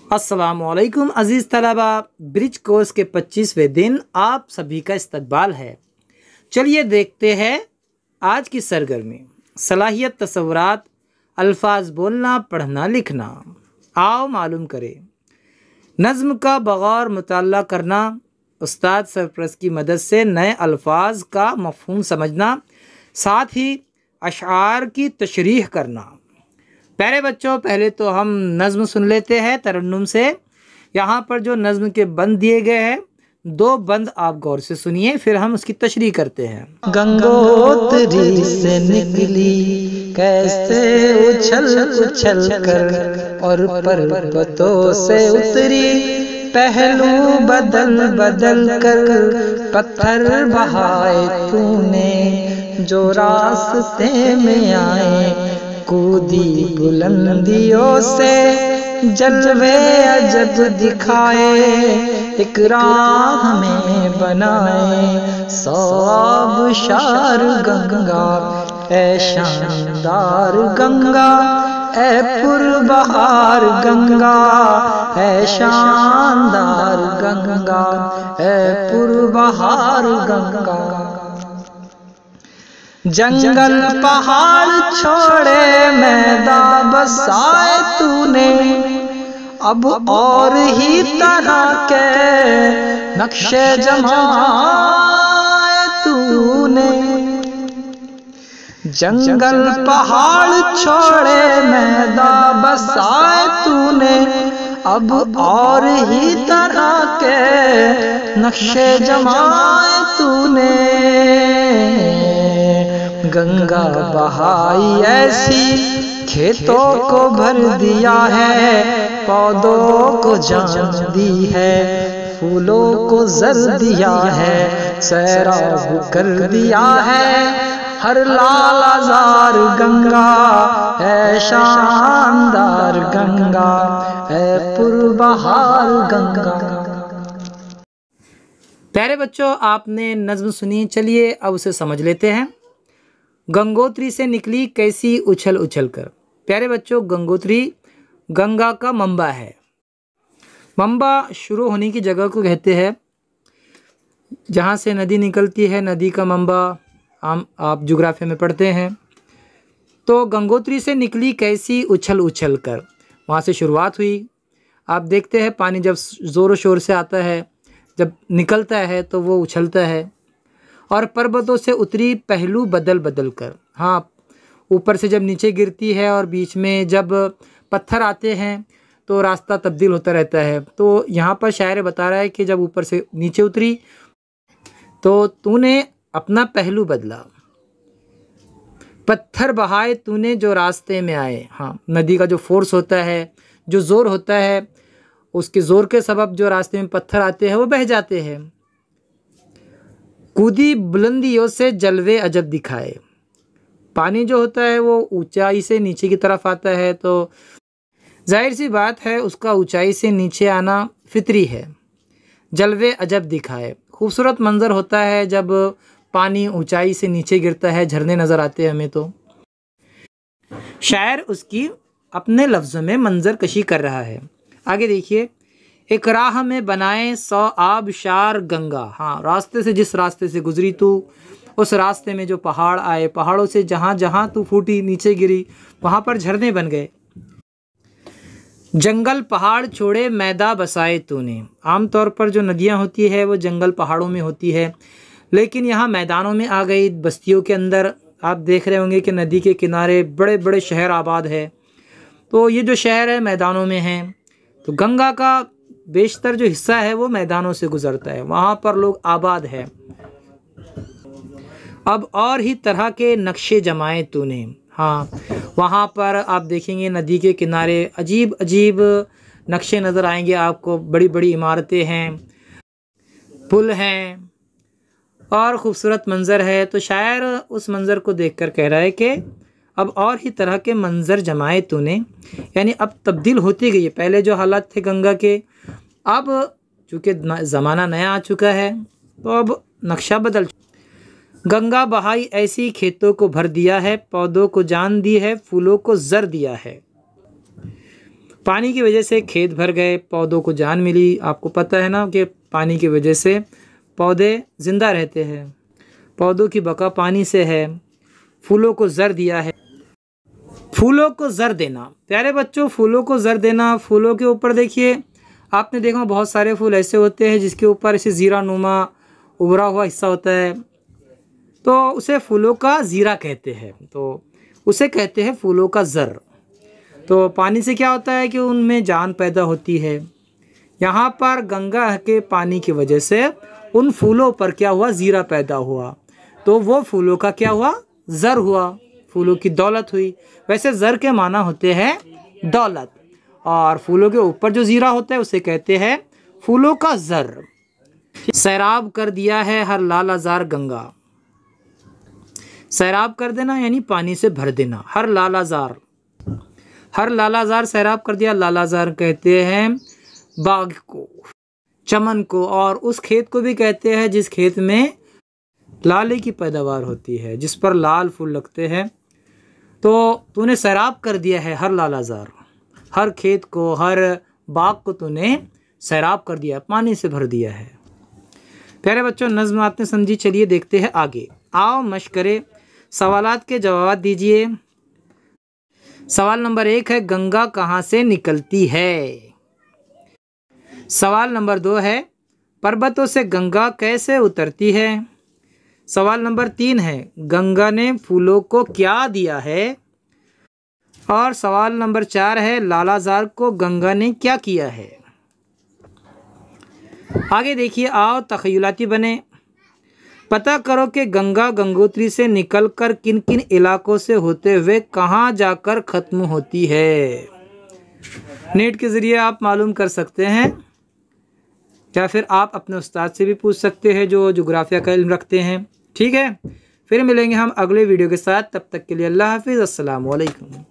अस्सलामुअलैकुम अज़ीज़ तलबा, bridge course के 25वें दिन आप सभी का इस्तकबाल है। चलिए देखते हैं आज की सरगर्मी। सलाहियत, तसव्वुरात, अल्फाज बोलना, पढ़ना, लिखना। आओ मालूम करें। नज़्म का बग़ौर मुताला करना, उस्ताद सरप्रस्त की मदद से नए अल्फाज का मफ़हूम समझना, साथ ही अशआर की तशरीह करना। प्यारे बच्चों, पहले तो हम नज़्म सुन लेते हैं तरन्नुम से। यहाँ पर जो नज़्म के बंद दिए गए हैं, 2 बंद आप गौर से सुनिए, फिर हम उसकी तशरीह करते हैं। गंगोत्री से निकली कैसे उछल उछल कर, और पर्वतों से उतरी पहलू बदल बदल कर। पत्थर बहाए तूने जो रास्ते में आए, कूदी बुलंदियों से जलवे अजब दिखाए। एक राह में बनाए सौब शार गंगा, ऐ शानदार गंगा, ऐ पुरबहार गंगा, ऐ शानदार गंगा, ऐ पुरबहार गंगा। जंगल पहाड़ छोड़े मैदान बसाए तूने, अब और ही तरह के नक्शे जमाए तूने। जंगल पहाड़ छोड़े मैदान बसाए तूने, अब और ही तरह के नक्शे जमाए तूने। गंगा बहाई ऐसी खेतों को भर दिया है, पौधों को जान दी है, फूलों को जर दिया है, सैराब कर दिया है हर लाल आज़ार गंगा, है शानदार गंगा, है पुरबहार गंगा। प्यारे बच्चों, आपने नज़्म सुनी, चलिए अब उसे समझ लेते हैं। गंगोत्री से निकली कैसी उछल उछल कर। प्यारे बच्चों, गंगोत्री गंगा का मंबा है। मंबा शुरू होने की जगह को कहते हैं जहाँ से नदी निकलती है। नदी का मंबा आप ज्योग्राफी में पढ़ते हैं। तो गंगोत्री से निकली कैसी उछल उछल कर, वहाँ से शुरुआत हुई। आप देखते हैं पानी जब ज़ोर शोर से आता है, जब निकलता है तो वो उछलता है। और पर्वतों से उतरी पहलू बदल बदल कर। हाँ, ऊपर से जब नीचे गिरती है और बीच में जब पत्थर आते हैं तो रास्ता तब्दील होता रहता है। तो यहाँ पर शायर बता रहा है कि जब ऊपर से नीचे उतरी तो तूने अपना पहलू बदला, पत्थर बहाए तूने जो रास्ते में आए। हाँ, नदी का जो फोर्स होता है, जो ज़ोर होता है, उसके ज़ोर के सबब जो रास्ते में पत्थर आते हैं वो बह जाते हैं। कूदी बुलंदियों से जलवे अजब दिखाए। पानी जो होता है वो ऊंचाई से नीचे की तरफ आता है, तो जाहिर सी बात है उसका ऊंचाई से नीचे आना फितरी है। जलवे अजब दिखाए, खूबसूरत मंज़र होता है जब पानी ऊंचाई से नीचे गिरता है, झरने नज़र आते हैं हमें। तो शायर उसकी अपने लफ्ज़ों में मंजर कशी कर रहा है। आगे देखिए, एक राह में बनाए 100 आबशार गंगा। हाँ, रास्ते से, जिस रास्ते से गुजरी तू, उस रास्ते में जो पहाड़ आए, पहाड़ों से जहाँ जहाँ तू फूटी, नीचे गिरी, वहाँ पर झरने बन गए। जंगल पहाड़ छोड़े मैदा बसाए तूने। आमतौर पर जो नदियाँ होती है वो जंगल पहाड़ों में होती है, लेकिन यहाँ मैदानों में आ गई, बस्तियों के अंदर। आप देख रहे होंगे कि नदी के किनारे बड़े बड़े शहर आबाद है। तो ये जो शहर है मैदानों में हैं। तो गंगा का बेशतर जो हिस्सा है वो मैदानों से गुजरता है, वहाँ पर लोग आबाद है। अब और ही तरह के नक्शे जमाए तूने। हाँ, वहाँ पर आप देखेंगे नदी के किनारे अजीब अजीब नक्शे नज़र आएंगे आपको। बड़ी बड़ी इमारतें हैं, पुल हैं और ख़ूबसूरत मंज़र है। तो शायर उस मंज़र को देखकर कह रहा है कि अब और ही तरह के मंज़र जमाए तूने, यानी अब तब्दील होती गई है। पहले जो हालात थे गंगा के, अब चूँकि ज़माना नया आ चुका है तो अब नक्शा बदल। गंगा बहाई ऐसी खेतों को भर दिया है, पौधों को जान दी है, फूलों को जर दिया है। पानी की वजह से खेत भर गए, पौधों को जान मिली। आपको पता है ना कि पानी की वजह से पौधे ज़िंदा रहते हैं, पौधों की बका पानी से है। फूलों को ज़र दिया है। फूलों को ज़र देना, प्यारे बच्चों फूलों को ज़र देना, फूलों के ऊपर देखिए आपने देखा बहुत सारे फूल ऐसे होते हैं जिसके ऊपर ऐसे ज़ीरा नुमा उभरा हुआ हिस्सा होता है, तो उसे फूलों का ज़ीरा कहते हैं, तो उसे कहते हैं फूलों का ज़र। तो पानी से क्या होता है कि उनमें जान पैदा होती है। यहाँ पर गंगा के पानी की वजह से उन फूलों पर क्या हुआ, ज़ीरा पैदा हुआ, तो वो फूलों का क्या हुआ, ज़र हुआ, फूलों की दौलत हुई। वैसे ज़र के माना होते हैं दौलत, और फूलों के ऊपर जो ज़ीरा होता है उसे कहते हैं फूलों का ज़र। सैराब कर दिया है हर लालाज़ार गंगा। सैराब कर देना यानी पानी से भर देना। हर लालाज़ार, हर लालाज़ार सैराब कर दिया। लालाज़ार कहते हैं बाग को, चमन को, और उस खेत को भी कहते हैं जिस खेत में लाले की पैदावार होती है, जिस पर लाल फूल लगते हैं। तो तूने सैराब कर दिया है हर लालाज़ार, हर खेत को, हर बाग को तूने सैराब कर दिया, पानी से भर दिया है। प्यारे बच्चों नज़्म आपने समझी, चलिए देखते हैं आगे। आओ मश्क करें, सवालात के जवाब दीजिए। सवाल नंबर 1 है गंगा कहाँ से निकलती है। सवाल नंबर 2 है पर्वतों से गंगा कैसे उतरती है। सवाल नंबर 3 है गंगा ने फूलों को क्या दिया है। और सवाल नंबर 4 है लालाज़ार को गंगा ने क्या किया है। आगे देखिए, आओ तख़य्युलाती बने। पता करो कि गंगा गंगोत्री से निकलकर किन किन इलाकों से होते हुए कहाँ जाकर ख़त्म होती है। नेट के ज़रिए आप मालूम कर सकते हैं, या फिर आप अपने उस्ताद से भी पूछ सकते हैं जो जोग्राफिया का इल्म रखते हैं। ठीक है, फिर मिलेंगे हम अगले वीडियो के साथ, तब तक के लिए अल्लाह हाफिज़, अस्सलाम वालेकुम।